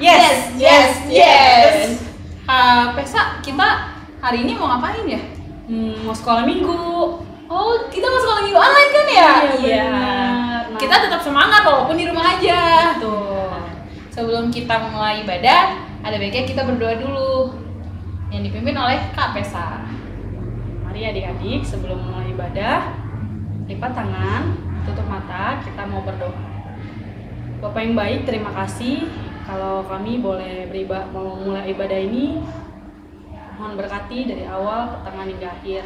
Yes. Pesa, kita hari ini mau ngapain ya? Mau sekolah minggu. Oh, kita mau sekolah minggu online kan ya? Iya. Nah, kita tetap semangat walaupun di rumah aja. Tuh. Sebelum kita mulai ibadah, ada baiknya kita berdoa dulu. Yang dipimpin oleh Kak Pesa. Mari adik-adik, sebelum mulai ibadah, lipat tangan, tutup mata, kita mau berdoa. Bapak yang baik, terima kasih kalau kami boleh mau mulai ibadah ini. Mohon berkati dari awal, pertengahan hingga akhir.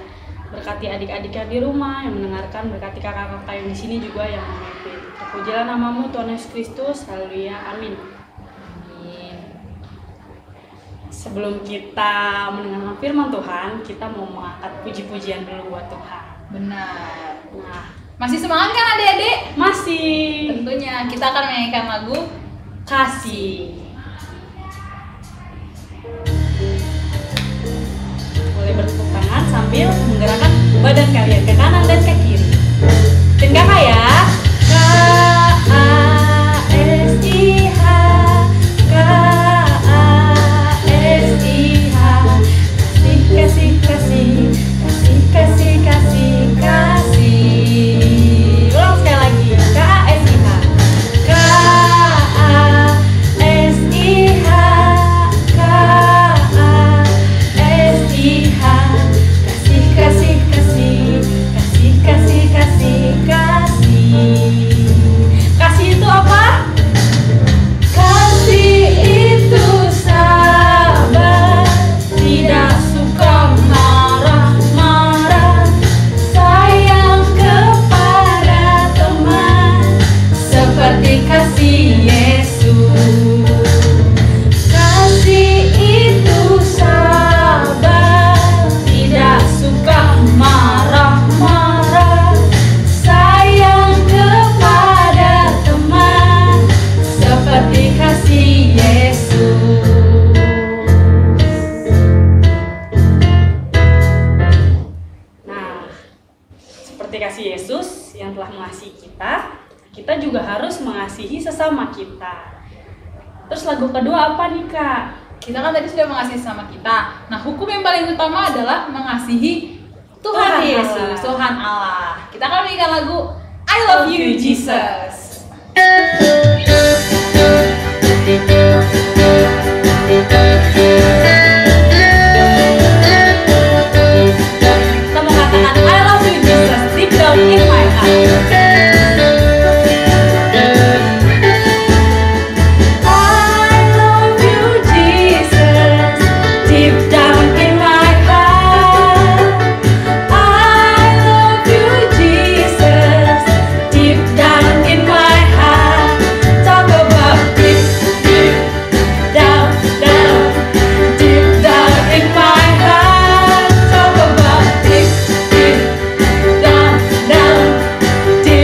Berkati adik-adik yang di rumah yang mendengarkan, berkati kakak-kakak yang di sini juga yang memimpin. Terpujilah namamu Tuhan Yesus Kristus. Haleluya. Amin. Sebelum kita mendengarkan firman Tuhan, kita mau mengangkat puji-pujian dulu buat Tuhan. Benar. Nah, Masih semangat kan adik-adik? masih Tentunya kita akan menyanyikan lagu kasih. Boleh bertepuk tangan sambil menggerakkan badan kalian ke kanan dan ke kiri. Dan kakak ya. K-A-S-I-H, K-A-S-I-H. Kasih, kasih, kasih, kasih, kasih, kasih. Ulang sekali lagi. K-A-S-I-H, K-A-S-I-H, K-A-S-I-H. Kasih, kasih, kasih, kasih, kasih, kasih, kasih. Kasih itu apa? Kasih itu sabar, tidak suka marah-marah, sayang kepada teman, seperti kasih Yesus. Kasih itu sabar, tidak suka marah-marah, sayang kepada teman, seperti kasih Yesus. Nah, seperti kasih Yesus yang telah mengasihi kita, kita juga harus mengasihi sesama kita. Terus lagu kedua apa nih Kak? Kita kan tadi sudah mengasihi sama kita. Nah, hukum yang paling utama adalah mengasihi Tuhan Tuhan Yesus, Allah. Tuhan Allah. Kita akan menyanyikan lagu I Love You Jesus. Kita mau katakan I love you Jesus deep down in my heart. I love you Jesus deep down in my heart. I love you Jesus deep down in my heart. Talk about deep, deep down, down, deep down in my heart. Talk about deep, deep down, down, deep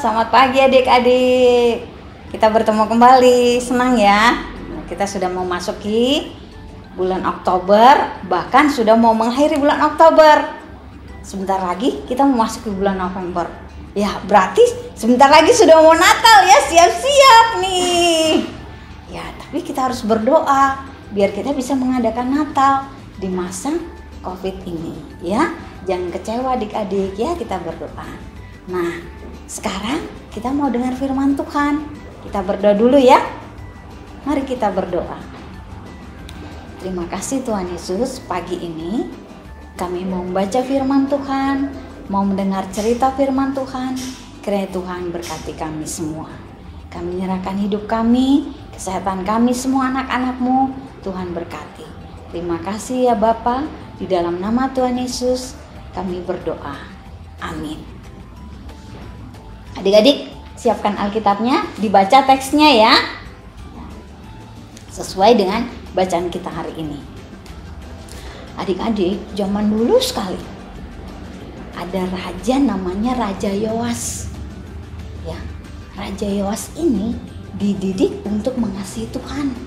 selamat pagi adik-adik. Kita bertemu kembali, senang ya. Kita sudah mau masuki bulan Oktober, bahkan sudah mau mengakhiri bulan Oktober. Sebentar lagi kita mau masuki bulan November. Ya, berarti sebentar lagi sudah mau Natal ya, siap-siap nih. Ya, tapi kita harus berdoa biar kita bisa mengadakan Natal di masa COVID ini ya. Jangan kecewa adik-adik ya, kita berdoa. Nah, sekarang kita mau dengar firman Tuhan. Kita berdoa dulu ya. Mari kita berdoa. Terima kasih Tuhan Yesus, pagi ini kami mau membaca firman Tuhan, mau mendengar cerita firman Tuhan. Kiranya Tuhan berkati kami semua. Kami menyerahkan hidup kami, kesehatan kami semua anak-anak-Mu, Tuhan berkati. Terima kasih ya Bapa, di dalam nama Tuhan Yesus kami berdoa. Amin. Adik-adik, siapkan Alkitabnya, dibaca teksnya ya. Sesuai dengan bacaan kita hari ini. Adik-adik, zaman dulu sekali ada raja namanya Raja Yoas. Ya, Raja Yoas ini dididik untuk mengasihi Tuhan.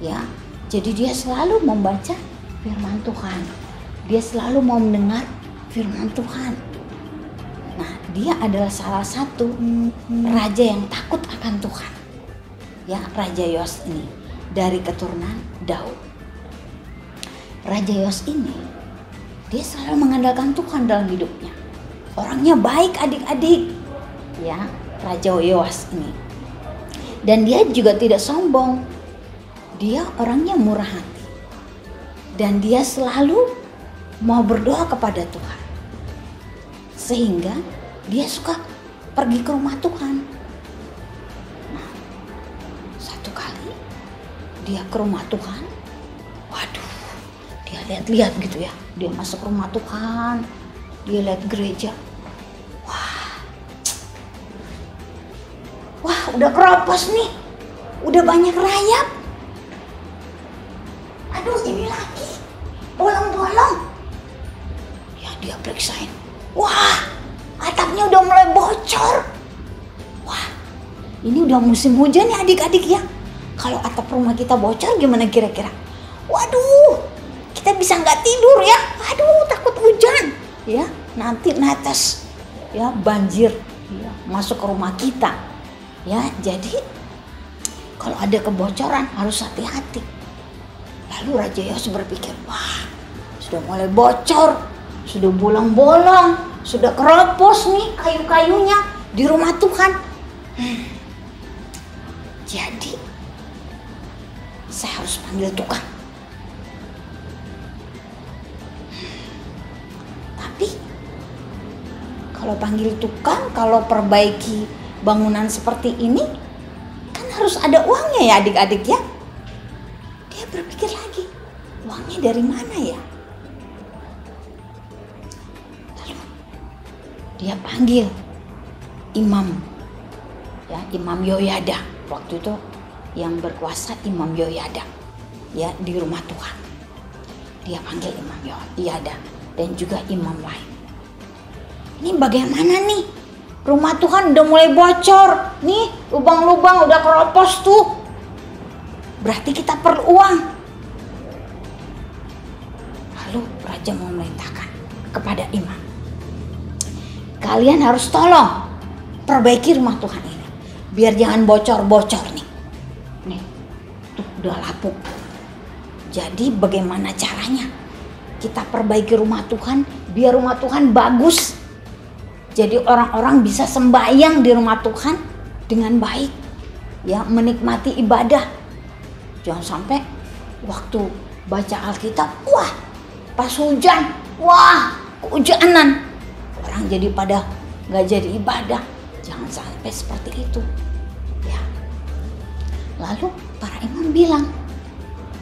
Ya, jadi dia selalu membaca firman Tuhan. Dia selalu mau mendengar firman Tuhan. Nah, dia adalah salah satu raja yang takut akan Tuhan. Ya, Raja Yoas ini dari keturunan Daud. Raja Yoas ini dia selalu mengandalkan Tuhan dalam hidupnya. Orangnya baik adik-adik. Ya, Raja Yoas ini. Dan dia juga tidak sombong. Dia orangnya murah hati. Dan dia selalu mau berdoa kepada Tuhan. Sehingga dia suka pergi ke rumah Tuhan. Nah, satu kali dia ke rumah Tuhan. Waduh, dia lihat-lihat gitu ya. Dia masuk rumah Tuhan. Dia lihat gereja. Wah, udah keropos nih. Udah banyak rayap. Aduh, ini lagi. Bolong-bolong. Ya, dia periksain. Wah, atapnya udah mulai bocor. Wah, ini udah musim hujan ya adik-adik ya. Kalau atap rumah kita bocor gimana kira-kira? Waduh, kita bisa nggak tidur ya. Aduh, takut hujan. Ya, nanti netes. Ya, banjir. Ya, masuk ke rumah kita. Ya, jadi kalau ada kebocoran harus hati-hati. Lalu Raja Yoas berpikir, wah, sudah mulai bocor. Sudah bolong-bolong, sudah keropos nih kayu-kayunya di rumah Tuhan. Jadi saya harus panggil tukang. Tapi kalau panggil tukang, kalau perbaiki bangunan seperti ini, kan harus ada uangnya ya adik-adik ya. Dia berpikir lagi, uangnya dari mana ya? Dia panggil imam, ya, Imam Yoyada. Waktu itu yang berkuasa Imam Yoyada, ya, di rumah Tuhan. Dia panggil Imam Yoyada dan juga imam lain. Ini bagaimana nih? Rumah Tuhan udah mulai bocor, nih lubang-lubang udah keropos tuh. Berarti kita perlu uang. Lalu raja memerintahkan kepada imam, kalian harus tolong perbaiki rumah Tuhan ini. Biar jangan bocor-bocor nih. Nih, tuh udah lapuk. Jadi bagaimana caranya? Kita perbaiki rumah Tuhan biar rumah Tuhan bagus. Jadi orang-orang bisa sembahyang di rumah Tuhan dengan baik. Ya, menikmati ibadah. Jangan sampai waktu baca Alkitab, wah, pas hujan, wah, kehujanan. Orang jadi pada nggak jadi ibadah. Jangan sampai seperti itu. Ya. Lalu para imam bilang,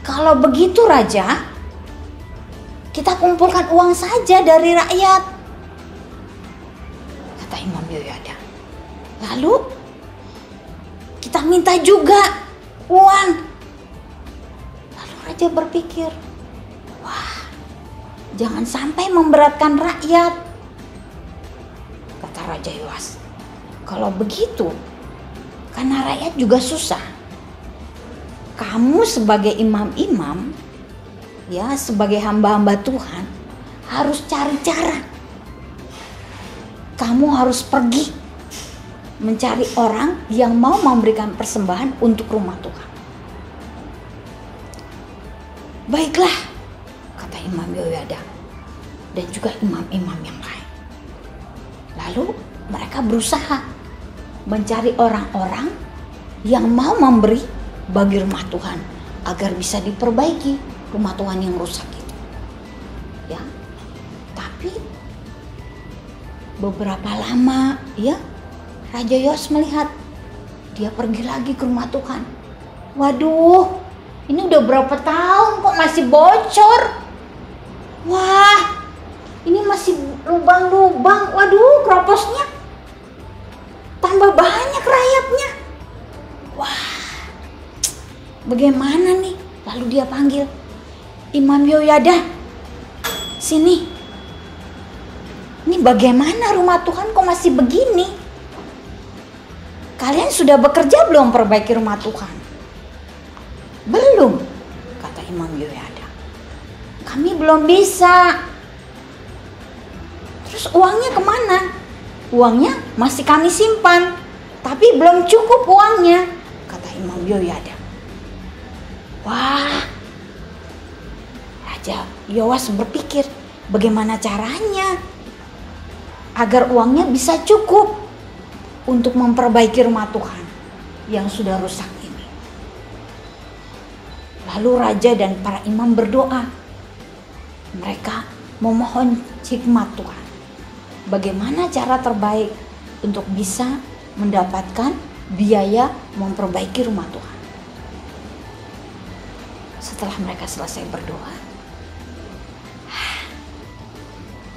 kalau begitu raja, kita kumpulkan uang saja dari rakyat. Kata Imam Yoyada. Lalu kita minta juga uang. Lalu raja berpikir, wah, jangan sampai memberatkan rakyat. Kata Raja Yoas, Kalau begitu, karena rakyat juga susah. Kamu sebagai imam-imam, ya, sebagai hamba-hamba Tuhan, harus cari cara. Kamu harus pergi mencari orang yang mau memberikan persembahan untuk rumah Tuhan. Baiklah, kata Imam Yehoyada dan juga imam-imam yang lain. Lalu mereka berusaha mencari orang-orang yang mau memberi bagi rumah Tuhan agar bisa diperbaiki rumah Tuhan yang rusak itu. Ya. Tapi beberapa lama, ya, Raja Yoas melihat dia pergi lagi ke rumah Tuhan. Waduh, ini udah berapa tahun kok masih bocor? Wah, ini masih lubang-lubang. Waduh, kroposnya tambah banyak rayapnya. Wah, bagaimana nih? Lalu dia panggil Imam Yehoyada, sini. Ini bagaimana rumah Tuhan kok masih begini? Kalian sudah bekerja belum perbaiki rumah Tuhan? Belum, kata Imam Yehoyada. Kami belum bisa. Terus uangnya kemana? Uangnya masih kami simpan, tapi belum cukup uangnya, kata Imam Yehoyada. Wah, Raja Yoas berpikir bagaimana caranya agar uangnya bisa cukup untuk memperbaiki rumah Tuhan yang sudah rusak ini. Lalu raja dan para imam berdoa. Mereka memohon hikmat Tuhan. Bagaimana cara terbaik untuk bisa mendapatkan biaya memperbaiki rumah Tuhan. Setelah mereka selesai berdoa,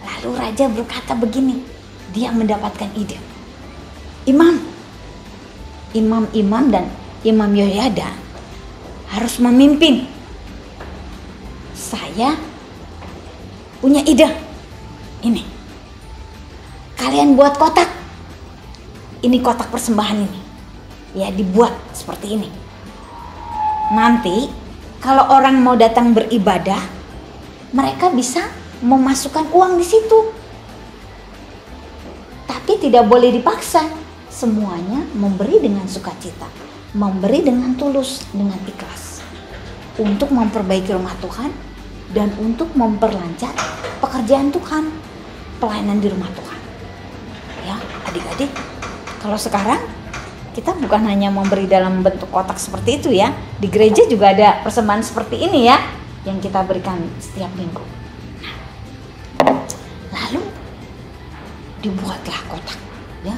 lalu raja berkata begini, dia mendapatkan ide. Imam-imam dan Imam Yehoyada harus memimpin. Saya punya ide. Ini, kalian buat kotak. Ini kotak persembahan ini. Ya, dibuat seperti ini. Nanti kalau orang mau datang beribadah, mereka bisa memasukkan uang di situ. Tapi tidak boleh dipaksa. Semuanya memberi dengan sukacita, memberi dengan tulus, dengan ikhlas, untuk memperbaiki rumah Tuhan dan untuk memperlancar pekerjaan Tuhan, pelayanan di rumah Tuhan. Ya, adik-adik, kalau sekarang kita bukan hanya memberi dalam bentuk kotak seperti itu ya, di gereja juga ada persembahan seperti ini ya, yang kita berikan setiap minggu. Lalu dibuatlah kotak, ya,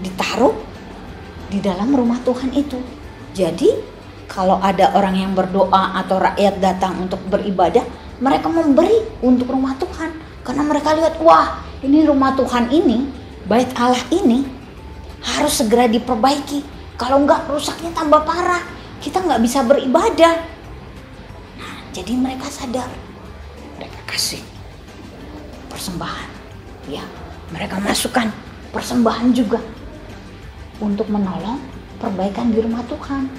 ditaruh di dalam rumah Tuhan itu. Jadi kalau ada orang yang berdoa atau rakyat datang untuk beribadah, mereka memberi untuk rumah Tuhan, karena mereka lihat, wah, ini rumah Tuhan ini, bait Allah ini harus segera diperbaiki. Kalau enggak, rusaknya tambah parah, kita nggak bisa beribadah. Nah, jadi mereka sadar, mereka kasih persembahan, ya, mereka masukkan persembahan juga untuk menolong perbaikan di rumah Tuhan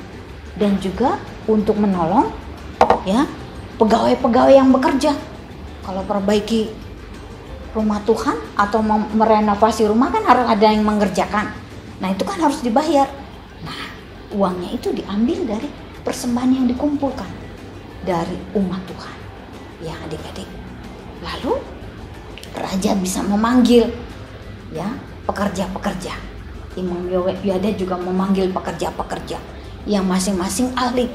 dan juga untuk menolong, ya, pegawai-pegawai yang bekerja. Kalau perbaiki rumah Tuhan atau merenovasi rumah kan harus ada yang mengerjakan. Nah, itu kan harus dibayar. Nah, uangnya itu diambil dari persembahan yang dikumpulkan dari umat Tuhan. Ya, adik-adik. Lalu raja bisa memanggil, ya, pekerja-pekerja. Imam Yehoyada juga memanggil pekerja-pekerja yang masing-masing ahli,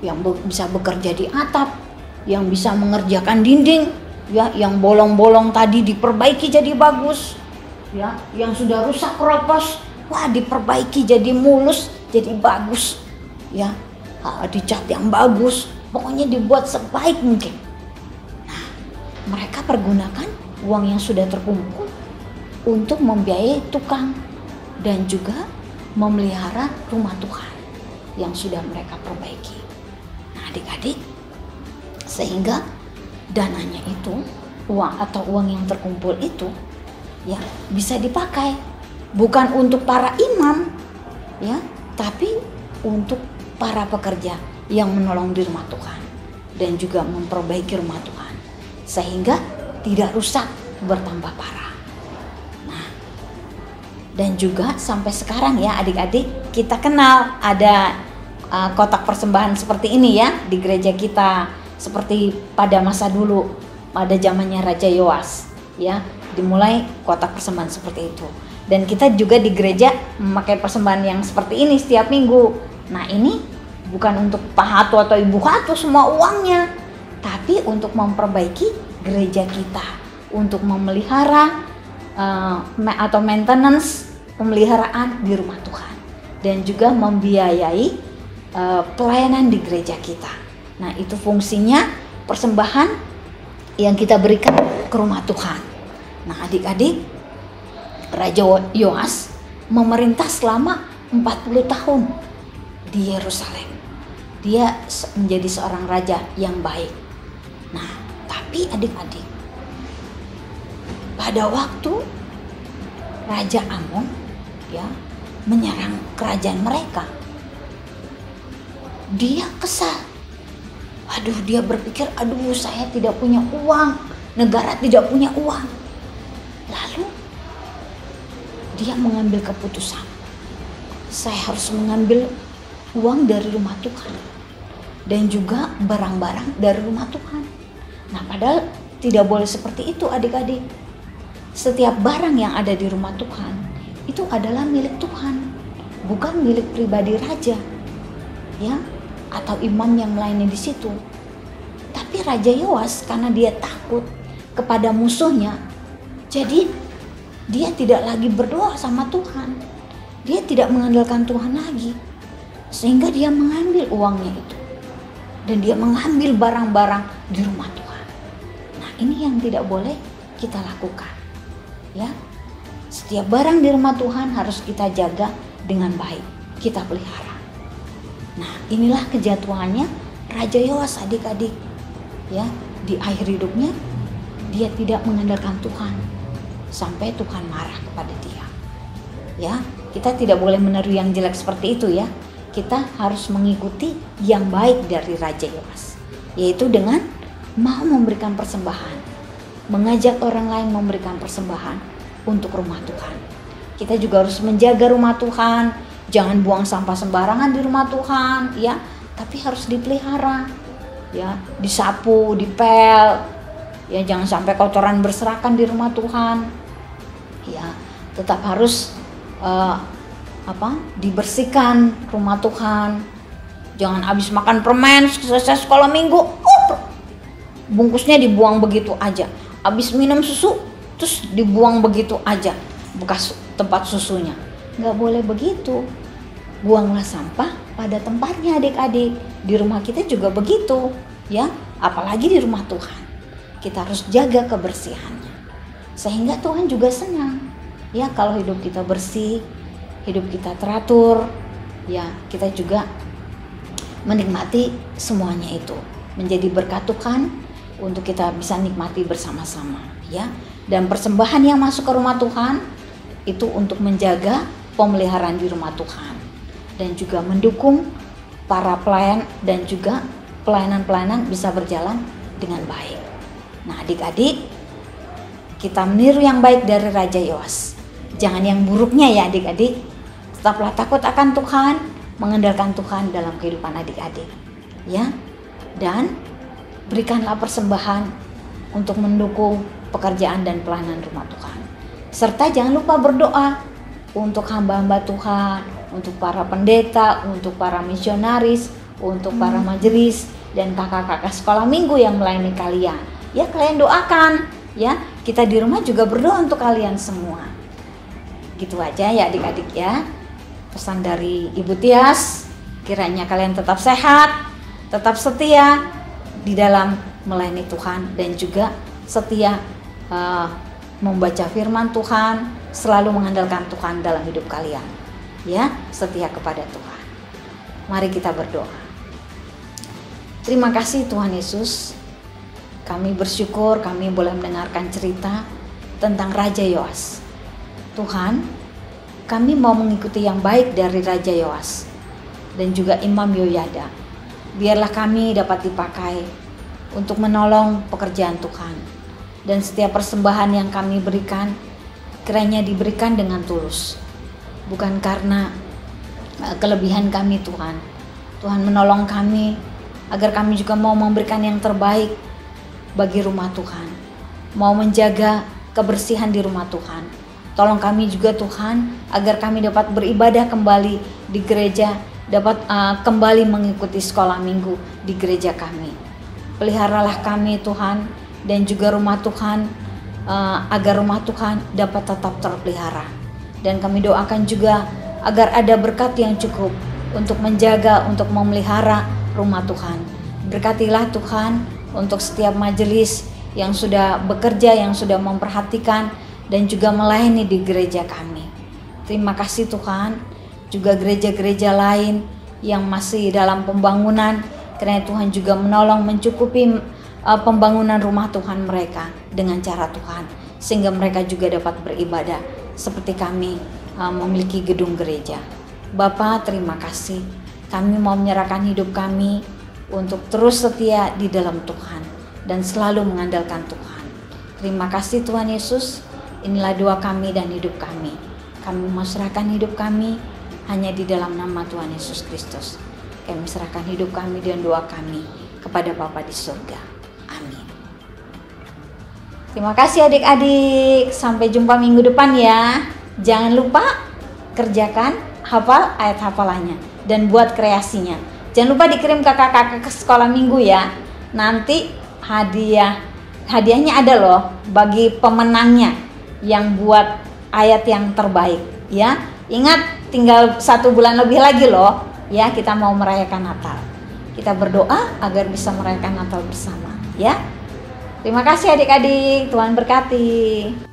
yang bisa bekerja di atap, yang bisa mengerjakan dinding, ya, yang bolong-bolong tadi diperbaiki jadi bagus, ya, yang sudah rusak keropos, wah, diperbaiki jadi mulus, jadi bagus, ya, dicat yang bagus, pokoknya dibuat sebaik mungkin. Nah, mereka pergunakan uang yang sudah terkumpul untuk membiayai tukang dan juga memelihara rumah Tuhan yang sudah mereka perbaiki. Nah, adik-adik, sehingga dananya itu, uang yang terkumpul itu, ya, bisa dipakai bukan untuk para imam, ya, tapi untuk para pekerja yang menolong di rumah Tuhan dan juga memperbaiki rumah Tuhan sehingga tidak rusak, bertambah parah. Nah, dan juga sampai sekarang ya adik-adik, kita kenal ada kotak persembahan seperti ini ya di gereja kita, seperti pada masa dulu, pada zamannya Raja Yoas ya, dimulai kotak persembahan seperti itu. Dan kita juga di gereja memakai persembahan yang seperti ini setiap minggu. Nah, ini bukan untuk Pak Hatu atau Ibu Hatu semua uangnya, tapi untuk memperbaiki gereja kita, untuk memelihara atau maintenance, pemeliharaan di rumah Tuhan, dan juga membiayai pelayanan di gereja kita. Nah, itu fungsinya persembahan yang kita berikan ke rumah Tuhan. Nah, adik-adik, Raja Yoas memerintah selama 40 tahun di Yerusalem. Dia menjadi seorang raja yang baik. Nah, tapi adik-adik, pada waktu Raja Amon ya menyerang kerajaan mereka, dia kesal. Dia berpikir, saya tidak punya uang, negara tidak punya uang. Lalu dia mengambil keputusan, saya harus mengambil uang dari rumah Tuhan dan juga barang-barang dari rumah Tuhan. Nah, padahal tidak boleh seperti itu adik-adik. Setiap barang yang ada di rumah Tuhan itu adalah milik Tuhan, bukan milik pribadi raja ya, atau imam yang melayani di situ. Tapi Raja Yoas karena dia takut kepada musuhnya, jadi dia tidak lagi berdoa sama Tuhan. Dia tidak mengandalkan Tuhan lagi, sehingga dia mengambil uangnya itu dan dia mengambil barang-barang di rumah Tuhan. Nah, ini yang tidak boleh kita lakukan ya. Setiap barang di rumah Tuhan harus kita jaga dengan baik, kita pelihara. Nah, inilah kejatuhannya Raja Yoas adik-adik ya. Di akhir hidupnya dia tidak mengandalkan Tuhan sampai Tuhan marah kepada dia ya. Kita tidak boleh meniru yang jelek seperti itu ya. Kita harus mengikuti yang baik dari Raja Yoas, yaitu dengan mau memberikan persembahan, mengajak orang lain memberikan persembahan untuk rumah Tuhan. Kita juga harus menjaga rumah Tuhan. Jangan buang sampah sembarangan di rumah Tuhan ya, tapi harus dipelihara ya, disapu, dipel ya, jangan sampai kotoran berserakan di rumah Tuhan ya. Tetap harus dibersihkan rumah Tuhan. Jangan habis makan permen selesai sekolah minggu, bungkusnya dibuang begitu aja. Habis minum susu terus dibuang begitu aja bekas tempat susunya. Nggak boleh begitu. Buanglah sampah pada tempatnya adik-adik. Di rumah kita juga begitu ya, apalagi di rumah Tuhan. Kita harus jaga kebersihannya sehingga Tuhan juga senang ya kalau hidup kita bersih, hidup kita teratur ya. Kita juga menikmati semuanya itu, menjadi berkat Tuhan untuk kita bisa nikmati bersama-sama ya. Dan persembahan yang masuk ke rumah Tuhan itu untuk menjaga pemeliharaan di rumah Tuhan dan juga mendukung para pelayan dan juga pelayanan-pelayanan bisa berjalan dengan baik. Nah, adik-adik, kita meniru yang baik dari Raja Yoas. Jangan yang buruknya ya adik-adik. Tetaplah takut akan Tuhan, mengandalkan Tuhan dalam kehidupan adik-adik ya. Dan berikanlah persembahan untuk mendukung pekerjaan dan pelayanan rumah Tuhan. Serta jangan lupa berdoa untuk hamba-hamba Tuhan, untuk para pendeta, untuk para misionaris, untuk para majelis dan kakak-kakak sekolah minggu yang melayani kalian. Ya, kalian doakan ya. Kita di rumah juga berdoa untuk kalian semua. Gitu aja ya adik-adik ya. Pesan dari Ibu Tias, kiranya kalian tetap sehat, tetap setia di dalam melayani Tuhan dan juga setia membaca firman Tuhan, selalu mengandalkan Tuhan dalam hidup kalian ya, setia kepada Tuhan. Mari kita berdoa. Terima kasih Tuhan Yesus, kami bersyukur kami boleh mendengarkan cerita tentang Raja Yoas. Tuhan, kami mau mengikuti yang baik dari Raja Yoas dan juga Imam Yoyada. Biarlah kami dapat dipakai untuk menolong pekerjaan Tuhan. Dan setiap persembahan yang kami berikan, kiranya diberikan dengan tulus. Bukan karena kelebihan kami Tuhan. Tuhan menolong kami agar kami juga mau memberikan yang terbaik bagi rumah Tuhan. Mau menjaga kebersihan di rumah Tuhan. Tolong kami juga Tuhan agar kami dapat beribadah kembali di gereja, dapat kembali mengikuti sekolah minggu di gereja kami. Peliharalah kami Tuhan dan juga rumah Tuhan, agar rumah Tuhan dapat tetap terpelihara. Dan kami doakan juga agar ada berkat yang cukup untuk menjaga, untuk memelihara rumah Tuhan. Berkatilah Tuhan untuk setiap majelis yang sudah bekerja, yang sudah memperhatikan dan juga melayani di gereja kami. Terima kasih Tuhan, juga gereja-gereja lain yang masih dalam pembangunan, karena Tuhan juga menolong mencukupi pembangunan rumah Tuhan mereka dengan cara Tuhan, sehingga mereka juga dapat beribadah seperti kami memiliki gedung gereja. Bapa, terima kasih. Kami mau menyerahkan hidup kami untuk terus setia di dalam Tuhan dan selalu mengandalkan Tuhan. Terima kasih Tuhan Yesus. Inilah doa kami dan hidup kami. Kami mau serahkan hidup kami hanya di dalam nama Tuhan Yesus Kristus. Kami serahkan hidup kami dan doa kami kepada Bapa di surga. Amin. Terima kasih adik-adik. Sampai jumpa minggu depan ya. Jangan lupa kerjakan hafal ayat hafalannya dan buat kreasinya. Jangan lupa dikirim ke kakak-kakak ke sekolah minggu ya. Nanti hadiahnya ada loh bagi pemenangnya yang buat ayat yang terbaik ya. Ingat tinggal 1 bulan lebih lagi loh ya, kita mau merayakan Natal. Kita berdoa agar bisa merayakan Natal bersama ya. Terima kasih adik-adik, Tuhan berkati.